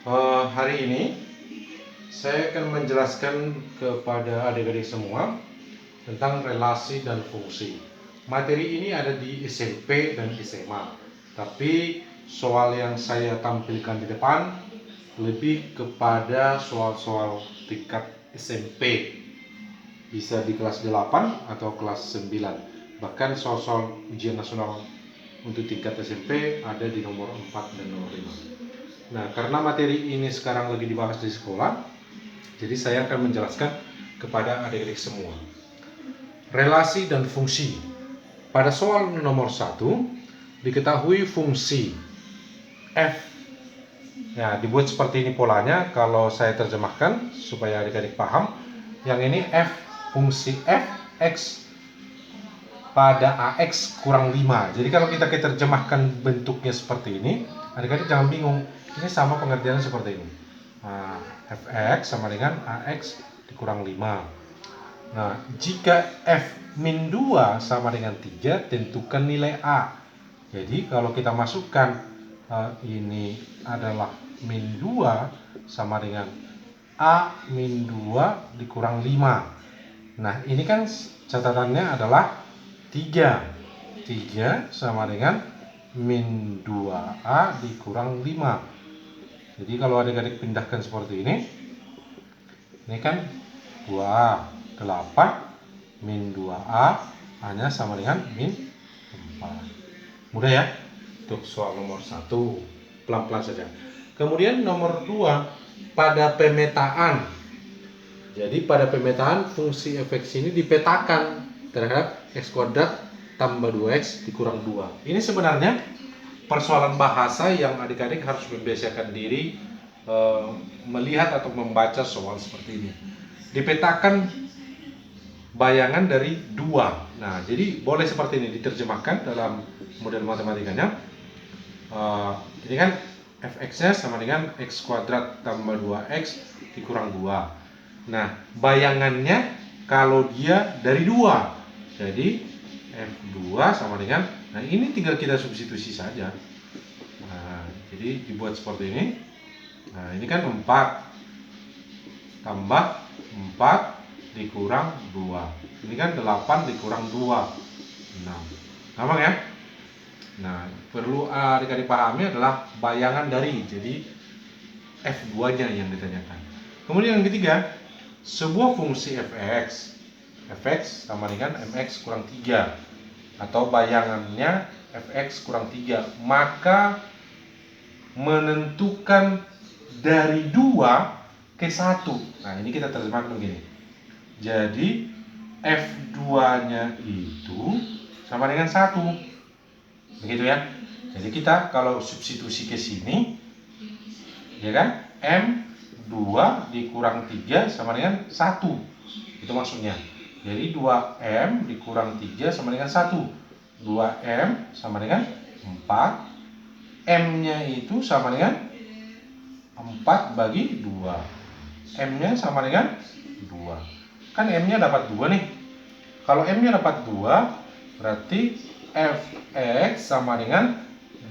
Hari ini saya akan menjelaskan kepada adik-adik semua tentang relasi dan fungsi. Materi ini ada di SMP dan SMA, tapi soal yang saya tampilkan di depan lebih kepada soal-soal tingkat SMP, bisa di kelas 8 atau kelas 9. Bahkan soal-soal ujian nasional untuk tingkat SMP ada di nomor 4 dan nomor 5. Nah, karena materi ini sekarang lagi dibahas di sekolah, jadi saya akan menjelaskan kepada adik-adik semua. Relasi dan fungsi. Pada soal nomor 1, diketahui fungsi F. Nah, dibuat seperti ini polanya kalau saya terjemahkan supaya adik-adik paham. Yang ini F, fungsi F, X pada AX kurang 5. Jadi kalau kita terjemahkan bentuknya seperti ini, adik-adik jangan bingung. Ini sama pengertiannya seperti ini. Nah, Fx sama dengan AX dikurang 5. Nah, jika F min 2 sama dengan 3, tentukan nilai A. Jadi kalau kita masukkan ini adalah min 2 sama dengan A min 2 dikurang 5. Nah, ini kan catatannya adalah 3 sama dengan min 2A dikurang 5. Jadi kalau adik-adik pindahkan seperti ini kan 2A, 8 min 2A hanya sama dengan min 4. Mudah ya untuk soal nomor 1, pelan-pelan saja. Kemudian nomor 2, pada pemetaan. Jadi pada pemetaan fungsi fx ini dipetakan terhadap x kuadrat tambah 2x dikurang 2. Ini sebenarnya persoalan bahasa yang adik-adik harus membiasakan diri melihat atau membaca soal seperti ini. Dipetakan bayangan dari 2. Nah, jadi boleh seperti ini diterjemahkan dalam model matematikanya. Ini kan fx-nya sama dengan x kuadrat tambah 2x dikurang 2. Nah, bayangannya kalau dia dari 2, jadi f2 sama dengan, nah ini tinggal kita substitusi saja. Nah, jadi dibuat seperti ini. Nah, ini kan 4 tambah 4 dikurang 2. Ini kan 8 dikurang 2, 6. Gampang ya? Nah, perlu adik-adik pahami adalah bayangan dari, jadi f2-nya yang ditanyakan. Kemudian yang ketiga, sebuah fungsi fx sama dengan mx kurang 3, atau bayangannya fx kurang 3, maka menentukan dari 2 ke 1. Nah, ini kita terjemahkan begini. Jadi f2-nya itu sama dengan 1. Begitu ya. Jadi kita kalau substitusi ke sini, ya kan, m2 dikurang 3 sama dengan 1. Itu maksudnya. Jadi 2m dikurang 3 sama dengan 1. 2m sama dengan 4. M-nya itu sama dengan 4 bagi 2. M-nya sama dengan 2. Kan M-nya dapat 2 nih. Kalau M-nya dapat 2, berarti Fx sama dengan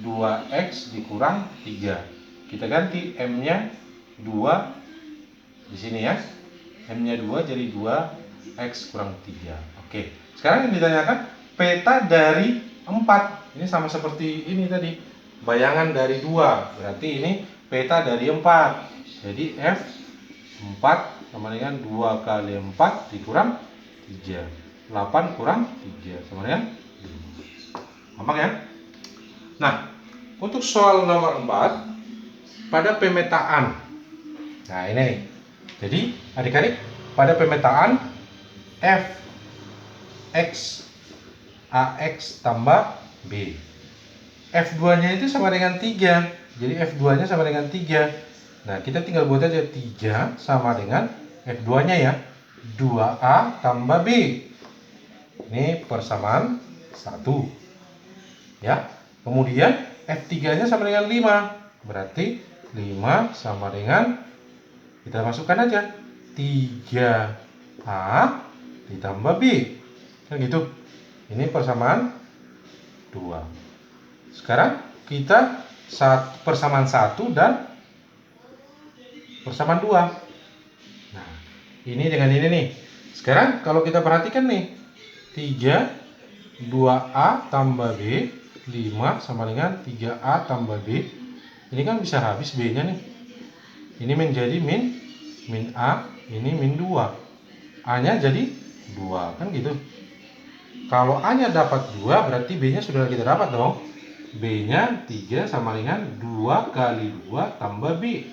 2x dikurang 3. Kita ganti M-nya 2 di sini ya. M-nya 2 jadi 2x kurang 3. Oke. Sekarang yang ditanyakan peta dari 4. Ini sama seperti ini tadi. Bayangan dari 2. Berarti ini peta dari 4. Jadi F4 sama dengan 2 kali 4 dikurang 3. 8 kurang 3 sama dengan 5. Gampang ya? Nah, untuk soal nomor 4, pada pemetaan. Nah, ini. Jadi, adik-adik, pada pemetaan Fx AX tambah B. F2-nya itu sama dengan 3. Jadi F2-nya sama dengan 3. Nah, kita tinggal buat aja 3 sama dengan F2-nya ya. 2A tambah B. Ini persamaan 1. Ya. Kemudian F3-nya sama dengan 5. Berarti 5 sama dengan, kita masukkan aja 3A ditambah B. Kan gitu. Ini persamaan 2. Sekarang kita persamaan 1 dan persamaan 2. Nah, ini dengan ini nih. Sekarang kalau kita perhatikan nih, 3 2A tambah B 5 sama dengan 3A tambah B. Ini kan bisa habis B-nya nih. Ini menjadi min A, ini min 2. A-nya jadi 2, kan gitu. Kalau A-nya dapat 2, berarti B-nya sudah kita dapat dong. B-nya 3 sama dengan 2 kali 2 tambah B.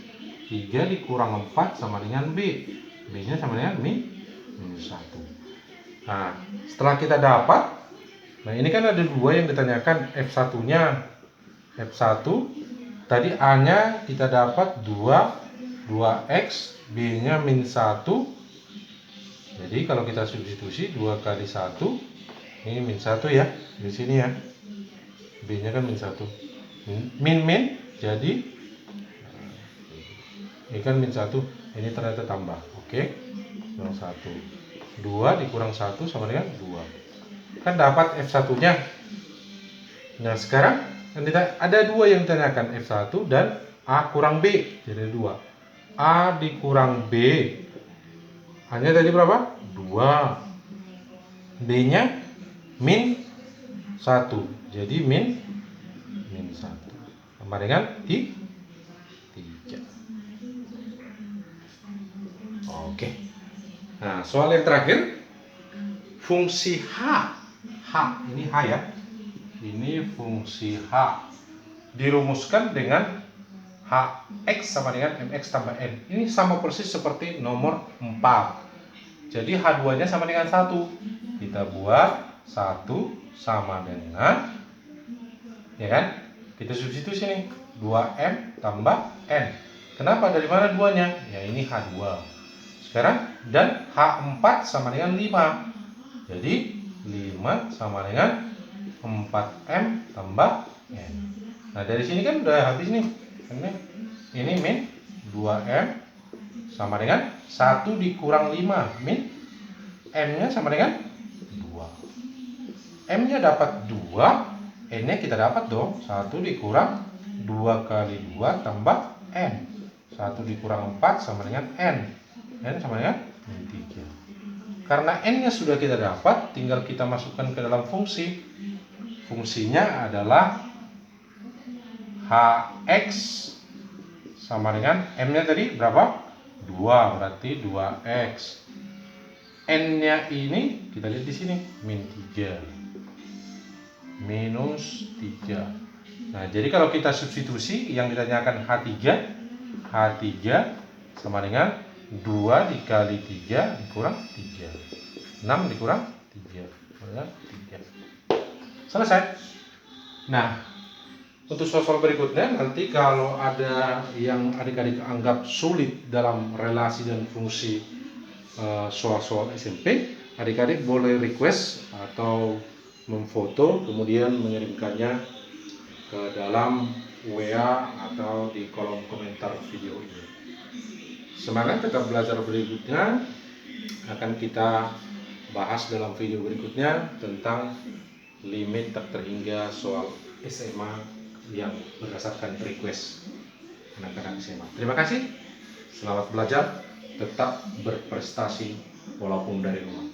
3 dikurang 4 sama dengan B. B-nya sama dengan minus 1. Nah, setelah kita dapat, nah ini kan ada 2 yang ditanyakan F1-nya. F1, tadi A-nya kita dapat 2X, B-nya min 1. Jadi kalau kita substitusi 2 kali 1, ini min 1 ya, di sini ya. B-nya kan min 1. Min, jadi ini kan min 1, ini ternyata tambah. Oke, kurang 1. 2 dikurang 1 sama dengan 2. Kan dapat F1-nya. Nah, sekarang ada 2 yang ditanyakan, F1 dan A kurang B. Jadi 2. A dikurang B. A-nya tadi berapa? 2. B-nya min 1. Jadi min 1. Sama dengan 3. Oke. Nah, soal yang terakhir, fungsi H. Ini H ya. Ini fungsi H. Dirumuskan dengan Hx sama dengan Mx tambah N. Ini sama persis seperti nomor 4. Jadi H2-nya sama dengan 1. Kita buat 1 sama dengan, ya kan? Kita substitusi nih, 2M tambah N. Kenapa? Dari mana 2-nya? Ya ini H2. Sekarang, dan H4 sama dengan 5. Jadi 5 sama dengan 4M tambah N. Nah, dari sini kan udah habis nih. Ini min 2M sama dengan 1 dikurang 5, min M-nya sama dengan 2. M-nya dapat 2, N-nya kita dapat dong, 1 dikurang 2 kali 2 tambah N. 1 dikurang 4 sama dengan N. N sama dengan min 3. Karena N-nya sudah kita dapat, tinggal kita masukkan ke dalam fungsi. Fungsinya adalah Hx sama dengan M-nya tadi berapa? 2, berarti 2x. N-nya ini kita lihat di sini, min 3. Minus 3. Nah, jadi kalau kita substitusi yang ditanyakan H3 sama dengan 2 dikali 3 dikurang 3. 6 dikurang 3. 3. Selesai. Nah, untuk soal berikutnya, nanti kalau ada yang adik-adik anggap sulit dalam relasi dan fungsi soal-soal SMP, adik-adik boleh request atau memfoto kemudian mengirimkannya ke dalam WA atau di kolom komentar video ini. Semangat tetap belajar berikutnya akan kita bahas dalam video berikutnya tentang limit tak terhingga soal SMA yang berdasarkan request anak-anak SMA. Terima kasih, selamat belajar, tetap berprestasi walaupun dari rumah.